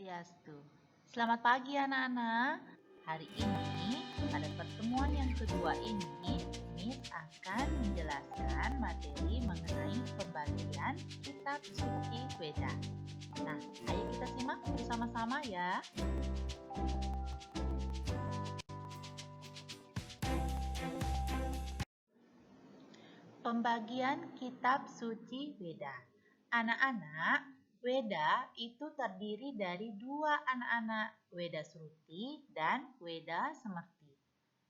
Swastiastu. Selamat pagi anak-anak. Hari ini pada pertemuan yang kedua ini, Miss akan menjelaskan materi mengenai pembagian kitab suci Weda. Nah, ayo kita simak bersama-sama ya. Pembagian kitab suci Weda. Anak-anak, Weda itu terdiri dari dua anak-anak, Weda Sruti dan Weda Semerti.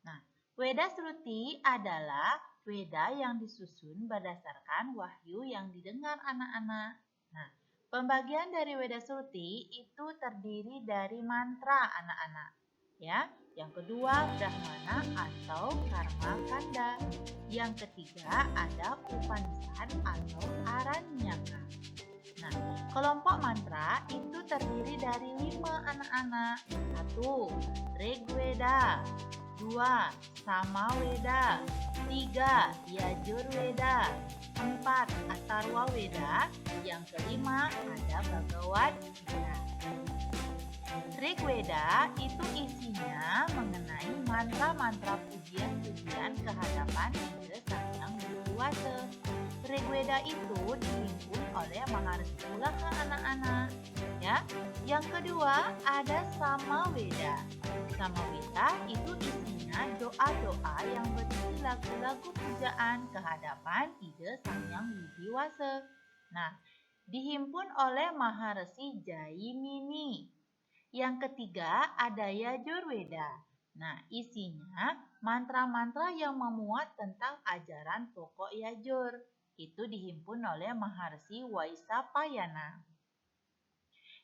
Nah, Weda Sruti adalah Weda yang disusun berdasarkan wahyu yang didengar anak-anak. Nah, pembagian dari Weda Sruti itu terdiri dari mantra anak-anak. Ya, yang kedua Brahmana atau Karma Kanda. Yang ketiga ada Upanishad atau Aranyaka. Nah, kelompok mantra itu terdiri dari 5 anak-anak. 1. Rigveda. 2. Samaweda. 3. Yajurveda. 4. Atharva Veda. Yang kelima ada Bhagavad Gita. Rigveda itu isinya mengenai mantra-mantra pujian-pujian kehadapan Ida Sang Yang Widi Wasa. Rigveda itu dihimpun oleh Maharshi Ulaha anak-anak. Ya, yang kedua ada Samaveda. Samaveda itu isinya doa-doa yang berisi lagu-lagu pujaan kehadapan Ida Sang Yang Widi Wasa. Nah, dihimpun oleh Maharshi Jaimini. Yang ketiga ada Yajurveda. Nah, isinya mantra-mantra yang memuat tentang ajaran pokok Yajur. Itu dihimpun oleh Maharshi Vaisapayana.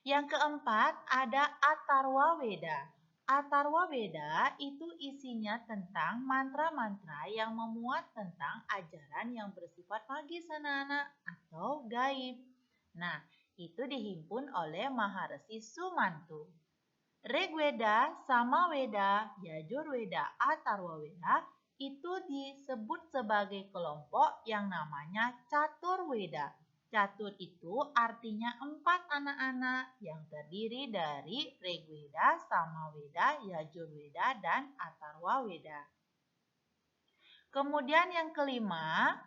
Yang keempat ada Atharva Veda. Atharva Veda itu isinya tentang mantra-mantra yang memuat tentang ajaran yang bersifat magis anak-anak atau gaib. Nah, itu dihimpun oleh Maharshi Sumanto. Rigveda, Samaveda, Yajurveda, Atharvaveda itu disebut sebagai kelompok yang namanya Caturveda. Catur itu artinya 4 anak-anak yang terdiri dari Rigveda, Samaveda, Yajurveda, dan Atharvaveda. Kemudian yang kelima,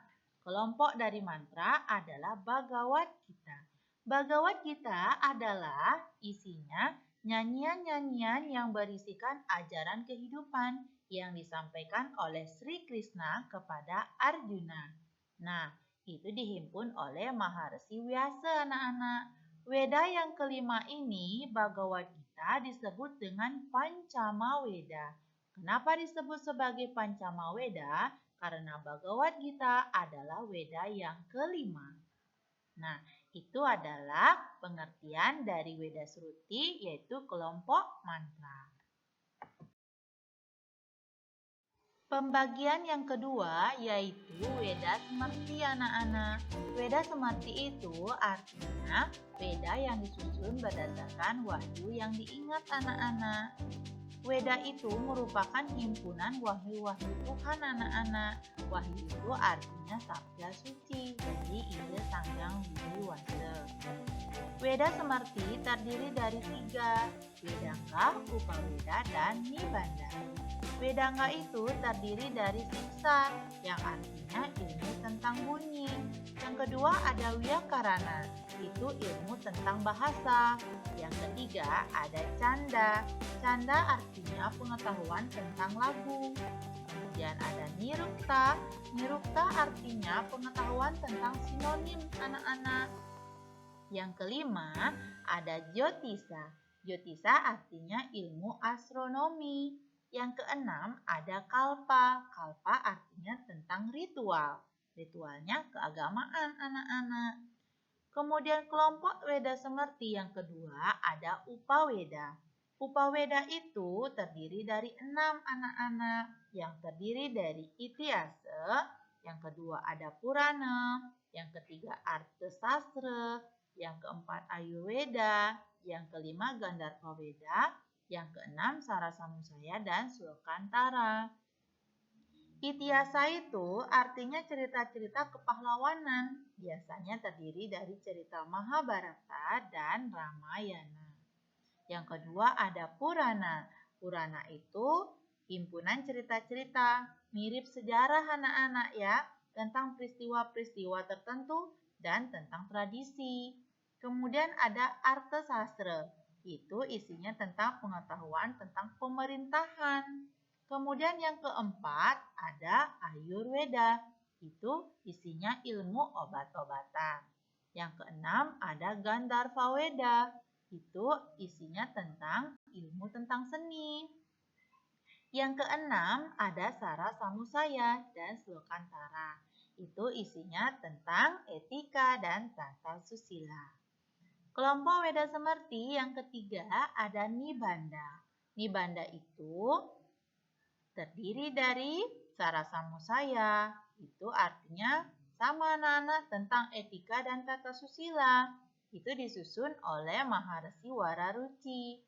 kelompok dari mantra adalah Bhagavad Gita. Bhagavad Gita adalah isinya nyanyian-nyanyian yang berisikan ajaran kehidupan yang disampaikan oleh Sri Krishna kepada Arjuna. Nah, itu dihimpun oleh Maharshi Vyasa anak-anak. Weda yang kelima ini, Bhagavad Gita disebut dengan Pancama Weda. Kenapa disebut sebagai Pancama Weda? Karena Bhagavad Gita adalah Weda yang kelima. Nah, itu adalah pengertian dari Weda Sruti, yaitu kelompok mantra. Pembagian yang kedua yaitu Weda Semerti anak-anak. Weda Semerti itu artinya Weda yang disusun berdasarkan wahyu yang diingat anak-anak. Weda itu merupakan himpunan wahyu-wahyu Tuhan anak-anak. Wahyu itu artinya sabda suci dari Ida Sang Yang Widi Wasa. Weda Semerti terdiri dari 3, Vedanga, Upaveda, dan Nibanda. Vedanga itu terdiri dari siksa, yang artinya ilmu tentang bunyi. Yang kedua ada Wyakarana, itu ilmu tentang bahasa. Yang ketiga ada Canda. Canda artinya pengetahuan tentang lagu. Kemudian ada Nirukta. Nirukta artinya pengetahuan tentang sinonim anak-anak. Yang kelima ada Jyotisa. Jyotisa artinya ilmu astronomi. Yang keenam ada Kalpa. Kalpa artinya tentang ritual. Ritualnya keagamaan anak-anak. Kemudian kelompok Weda Semerti yang kedua ada Upaveda. Upaveda itu terdiri dari 6 anak-anak yang terdiri dari Itiasa, yang kedua ada Purana, yang ketiga Arta Sastra, yang keempat Ayurveda, yang kelima Gandharva Veda, yang keenam Sarasamusaya dan Sulkantara. Itiasa itu artinya cerita-cerita kepahlawanan, biasanya terdiri dari cerita Mahabharata dan Ramayana. Yang kedua ada Purana. Purana itu himpunan cerita-cerita, mirip sejarah anak-anak ya, tentang peristiwa-peristiwa tertentu dan tentang tradisi. Kemudian ada Arthasastra, itu isinya tentang pengetahuan tentang pemerintahan. Kemudian yang keempat ada Ayurveda, itu isinya ilmu obat-obatan. Yang keenam ada Gandharvaveda, itu isinya tentang ilmu tentang seni. Yang keenam ada Sara Samusaya dan Slokantara, itu isinya tentang etika dan tata susila. Kelompok Weda Semerti yang ketiga ada Nibanda. Nibanda itu terdiri dari Sara Samusaya, itu artinya sama anak-anak tentang etika dan tata susila. Itu disusun oleh Maharesi Wararuci.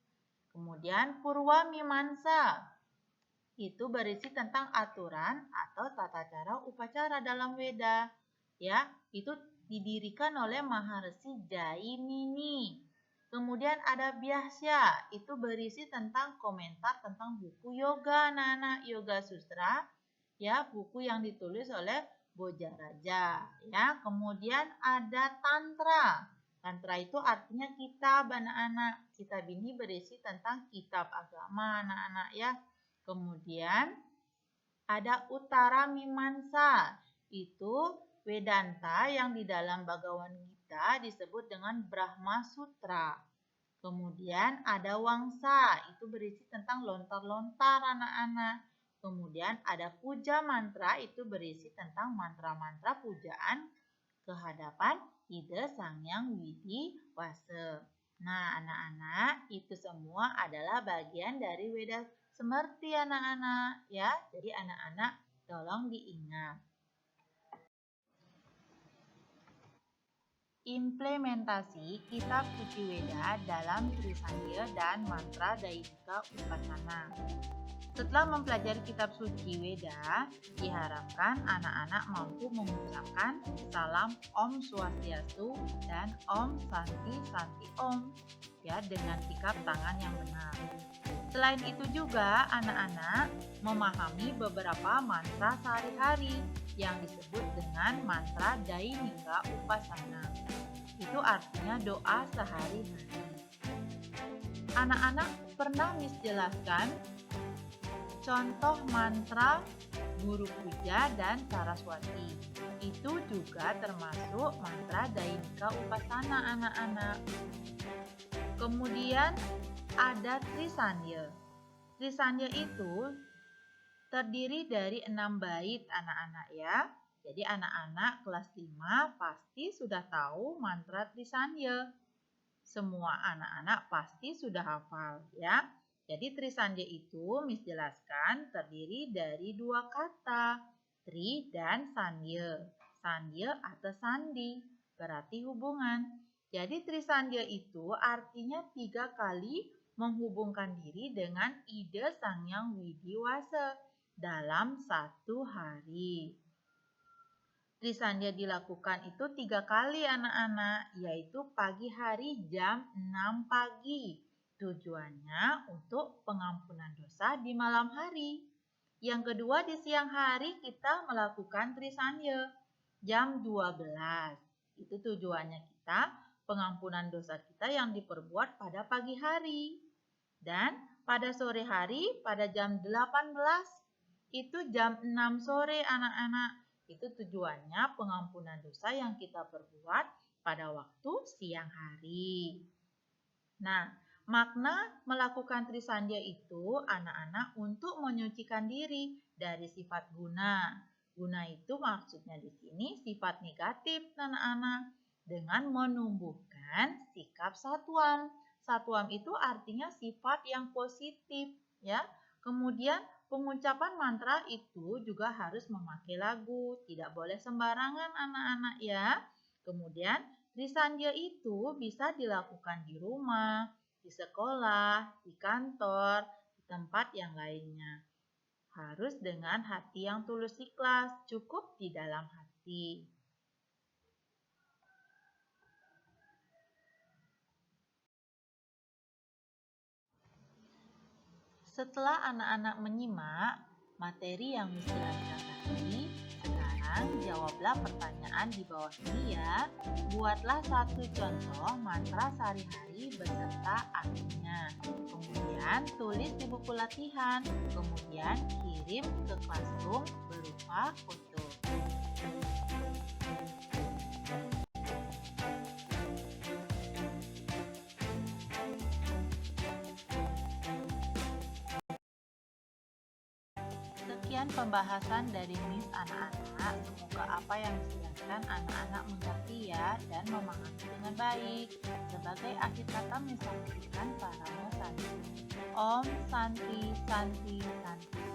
Kemudian Purwa Mimamsa, itu berisi tentang aturan atau tata cara upacara dalam Weda. Ya, itu didirikan oleh Maharesi Jaimini. Kemudian ada Vyasa, itu berisi tentang komentar tentang buku yoga, anak-anak, Yoga Sutra, ya, buku yang ditulis oleh Bojaraja, ya. Kemudian ada Tantra. Tantra itu artinya kitab, anak-anak. Kitab ini berisi tentang kitab agama, anak-anak, ya. Kemudian ada Uttara Mimamsa, itu Vedanta yang di dalam Bhagavad Gita disebut dengan Brahma Sutra. Kemudian ada Wangsa, itu berisi tentang lontar-lontar anak-anak. Kemudian ada Puja Mantra, itu berisi tentang mantra-mantra pujaan kehadapan Ida Sangyang Widi Wase. Nah, anak-anak, itu semua adalah bagian dari Weda Semerti anak-anak ya. Jadi anak-anak tolong diingat. Implementasi kitab suci Weda dalam Trisandya dan mantra Daivika Upasana. Setelah mempelajari kitab suci Weda, diharapkan anak-anak mampu mengucapkan salam Om Swastiastu dan Om Santi Santi Om ya dengan sikap tangan yang benar. Selain itu juga anak-anak memahami beberapa mantra sehari-hari yang disebut dengan mantra Dainika Upasana. Itu artinya doa sehari-hari. Anak-anak pernah jelaskan contoh mantra Guru Puja dan Saraswati. Itu juga termasuk mantra Dainika Upasana anak-anak. Kemudian ada Trisandya. Trisandya itu terdiri dari 6 bait anak-anak ya. Jadi anak-anak kelas 5 pasti sudah tahu mantra Trisandya. Semua anak-anak pasti sudah hafal ya. Jadi Trisandya itu Miss jelaskan terdiri dari 2 kata, Tri dan Sandya. Sandya atau sandi, berarti hubungan. Jadi Trisandya itu artinya 3 kali menghubungkan diri dengan Ida Sangyang Widi Wase dalam 1 hari. Trisandya dilakukan itu 3 kali anak-anak, yaitu pagi hari jam 6 pagi. Tujuannya untuk pengampunan dosa di malam hari. Yang kedua di siang hari kita melakukan Trisandya jam 12. Itu tujuannya kita pengampunan dosa kita yang diperbuat pada pagi hari. Dan pada sore hari pada jam 18 itu jam 6 sore anak-anak. Itu tujuannya pengampunan dosa yang kita perbuat pada waktu siang hari. Nah, makna melakukan Trisandya itu anak-anak untuk menyucikan diri dari sifat guna. Guna itu maksudnya di sini sifat negatif anak-anak dengan menumbuhkan sikap satwam. Satwam itu artinya sifat yang positif ya. Kemudian pengucapan mantra itu juga harus memakai lagu, tidak boleh sembarangan anak-anak ya. Kemudian Trisandya itu bisa dilakukan di rumah, di sekolah, di kantor, di tempat yang lainnya. Harus dengan hati yang tulus ikhlas, cukup di dalam hati. Setelah anak-anak menyimak materi yang Miss jelaskan tadi, sekarang jawablah pertanyaan di bawah ini ya. Buatlah satu contoh mantra sehari-hari beserta artinya. Kemudian tulis di buku latihan. Kemudian kirim ke classroom berupa foto. Sekian pembahasan dari Miss anak-anak. Semoga apa yang dijelaskan anak-anak mengerti ya dan memahami dengan baik. Sebagai akhir kata Miss sampaikan para Santi. Om Santi Santi Santi.